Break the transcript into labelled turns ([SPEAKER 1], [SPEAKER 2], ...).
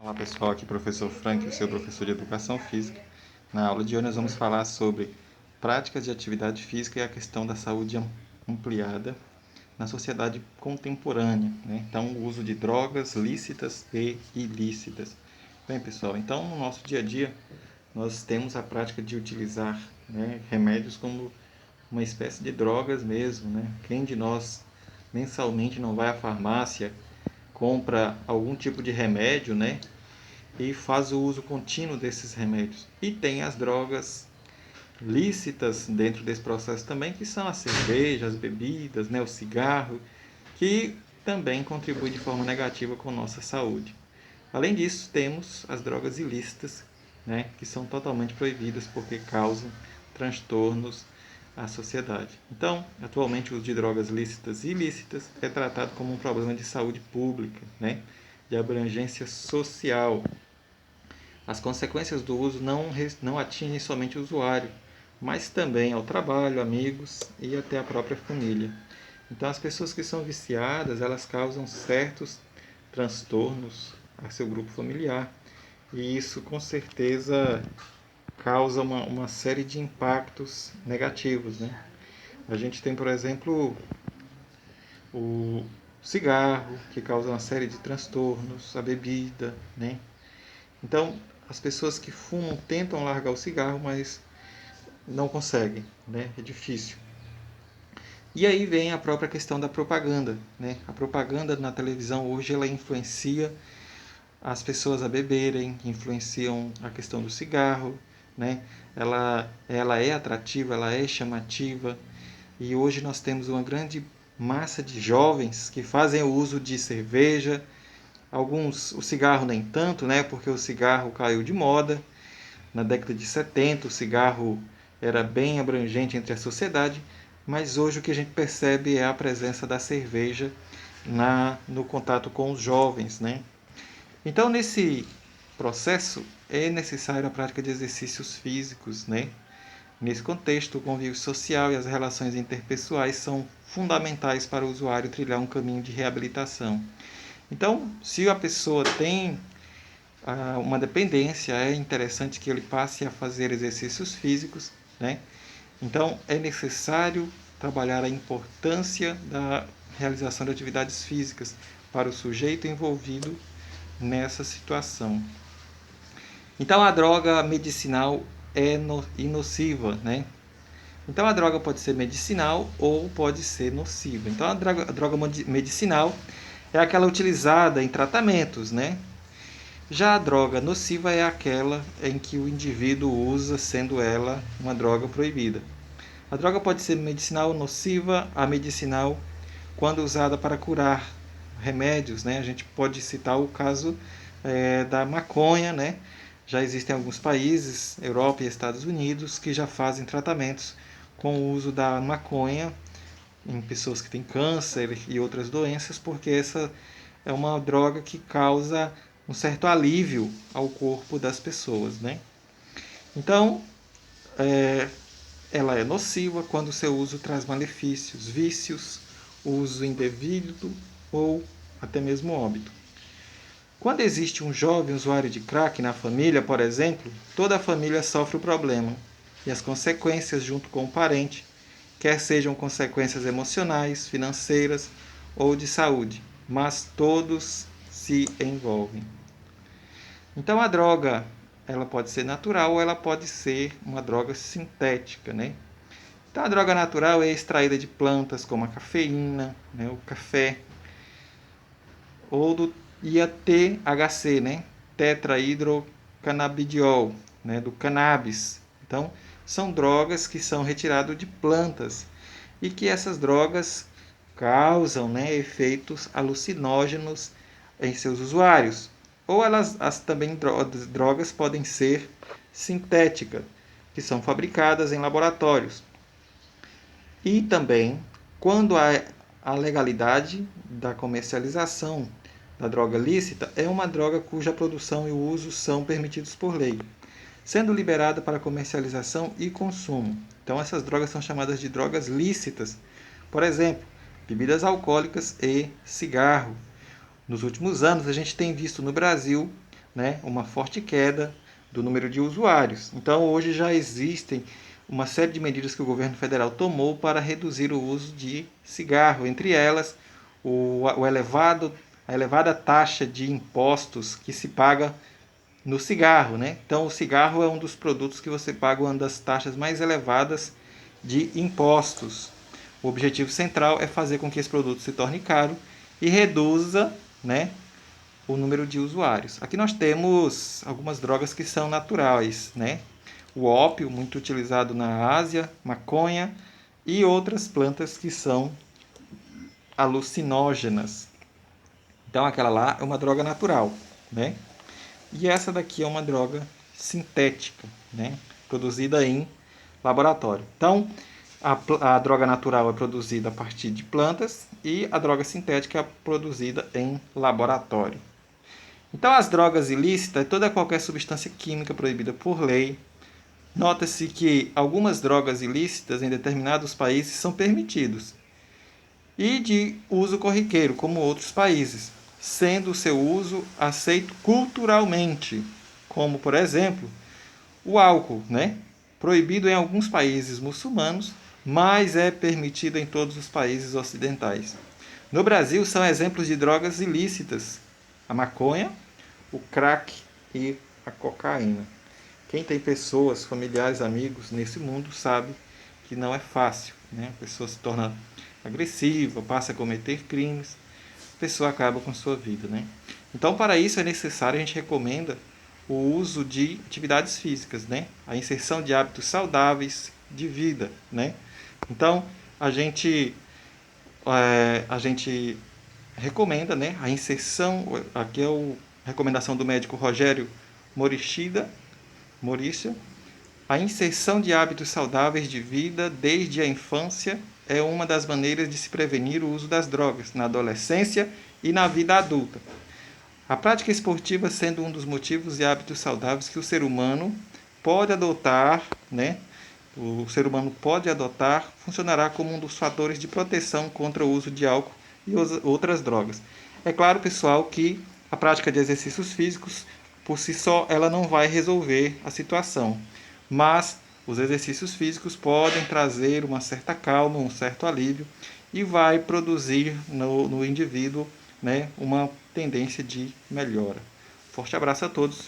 [SPEAKER 1] Olá pessoal, aqui é o professor Frank, o seu professor de Educação Física. Na aula de hoje nós vamos falar sobre práticas de atividade física e a questão da saúde ampliada na sociedade contemporânea, né? Então, o uso de drogas lícitas e ilícitas. Bem pessoal, então no nosso dia a dia nós temos a prática de utilizar, né, remédios como uma espécie de drogas mesmo, né? Quem de nós mensalmente não vai à farmácia, compra algum tipo de remédio, né? E faz o uso contínuo desses remédios. E tem as drogas lícitas dentro desse processo também, que são a cerveja, as bebidas, né, o cigarro, que também contribuem de forma negativa com a nossa saúde. Além disso, temos as drogas ilícitas, né, que são totalmente proibidas porque causam transtornos à sociedade. Então, atualmente, o uso de drogas lícitas e ilícitas é tratado como um problema de saúde pública, né, de abrangência social. As consequências do uso não atingem somente o usuário, mas também ao trabalho, amigos e até a própria família. Então, as pessoas que são viciadas, elas causam certos transtornos a seu grupo familiar. E isso, com certeza, causa uma série de impactos negativos, né? A gente tem, por exemplo, o cigarro, que causa uma série de transtornos, a bebida, né? Então, as pessoas que fumam tentam largar o cigarro, mas não conseguem, né? É difícil. E aí vem a própria questão da propaganda, né? A propaganda na televisão hoje ela influencia as pessoas a beberem, influenciam a questão do cigarro, né? Ela é atrativa, ela é chamativa e hoje nós temos uma grande massa de jovens que fazem o uso de cerveja, alguns o cigarro nem tanto, né? Porque o cigarro caiu de moda. Na década de 70, o cigarro era bem abrangente entre a sociedade, mas hoje o que a gente percebe é a presença da cerveja no contato com os jovens, né? Então, nesse processo, é necessária a prática de exercícios físicos, né? Nesse contexto, o convívio social e as relações interpessoais são fundamentais para o usuário trilhar um caminho de reabilitação. Então, se a pessoa tem uma dependência, é interessante que ele passe a fazer exercícios físicos, né? Então, é necessário trabalhar a importância da realização de atividades físicas para o sujeito envolvido nessa situação. Então, a droga medicinal é nociva, né? Então, a droga pode ser medicinal ou pode ser nociva. Então, a droga medicinal é aquela utilizada em tratamentos, né? Já a droga nociva é aquela em que o indivíduo usa, sendo ela uma droga proibida. A droga pode ser medicinal ou nociva. A medicinal, quando usada para curar remédios, né? A gente pode citar o caso da maconha, né? Já existem alguns países, Europa e Estados Unidos, que já fazem tratamentos com o uso da maconha em pessoas que têm câncer e outras doenças, porque essa é uma droga que causa um certo alívio ao corpo das pessoas, né? Então, ela é nociva quando o seu uso traz malefícios, vícios, uso indevido ou até mesmo óbito. Quando existe um jovem usuário de crack na família, por exemplo, toda a família sofre o problema e as consequências junto com o parente, quer sejam consequências emocionais, financeiras ou de saúde, mas todos se envolvem. Então a droga, ela pode ser natural ou ela pode ser uma droga sintética, né? Então a droga natural é extraída de plantas como a cafeína, né, o café, ou do THC, né, tetrahidrocannabidiol, né, do cannabis. Então são drogas que são retiradas de plantas e que essas drogas causam, né, efeitos alucinógenos em seus usuários. Ou também drogas podem ser sintéticas, que são fabricadas em laboratórios. E também, quando há a legalidade da comercialização da droga lícita, é uma droga cuja produção e o uso são permitidos por lei, sendo liberada para comercialização e consumo. Então, essas drogas são chamadas de drogas lícitas. Por exemplo, bebidas alcoólicas e cigarro. Nos últimos anos, a gente tem visto no Brasil né, uma forte queda do número de usuários. Então, hoje já existem uma série de medidas que o governo federal tomou para reduzir o uso de cigarro, entre elas a elevada taxa de impostos que se paga no cigarro, né? Então, o cigarro é um dos produtos que você paga uma das taxas mais elevadas de impostos. O objetivo central é fazer com que esse produto se torne caro e reduza, né, o número de usuários. Aqui nós temos algumas drogas que são naturais, né? O ópio, muito utilizado na Ásia, maconha e outras plantas que são alucinógenas. Então aquela lá é uma droga natural, né? E essa daqui é uma droga sintética, né? Produzida em laboratório. Então, a droga natural é produzida a partir de plantas e a droga sintética é produzida em laboratório. Então, as drogas ilícitas é toda qualquer substância química proibida por lei. Nota-se que algumas drogas ilícitas em determinados países são permitidos e de uso corriqueiro, como outros países, sendo o seu uso aceito culturalmente, como, por exemplo, o álcool, né? Proibido em alguns países muçulmanos, mas é permitido em todos os países ocidentais. No Brasil, são exemplos de drogas ilícitas: a maconha, o crack e a cocaína. Quem tem pessoas, familiares, amigos nesse mundo sabe que não é fácil, né? A pessoa se torna agressiva, passa a cometer crimes, a pessoa acaba com a sua vida, né? Então, para isso é necessário, a gente recomenda o uso de atividades físicas, né? A inserção de hábitos saudáveis de vida, né? Então, a gente recomenda, né, a inserção, aqui é a recomendação do médico Rogério Maurício, a inserção de hábitos saudáveis de vida desde a infância é uma das maneiras de se prevenir o uso das drogas na adolescência e na vida adulta. A prática esportiva sendo um dos motivos e hábitos saudáveis que o ser humano pode adotar, né? O ser humano pode adotar, funcionará como um dos fatores de proteção contra o uso de álcool e outras drogas. É claro, pessoal, que a prática de exercícios físicos, por si só, ela não vai resolver a situação. Mas os exercícios físicos podem trazer uma certa calma, um certo alívio e vai produzir no indivíduo, né, uma tendência de melhora. Forte abraço a todos.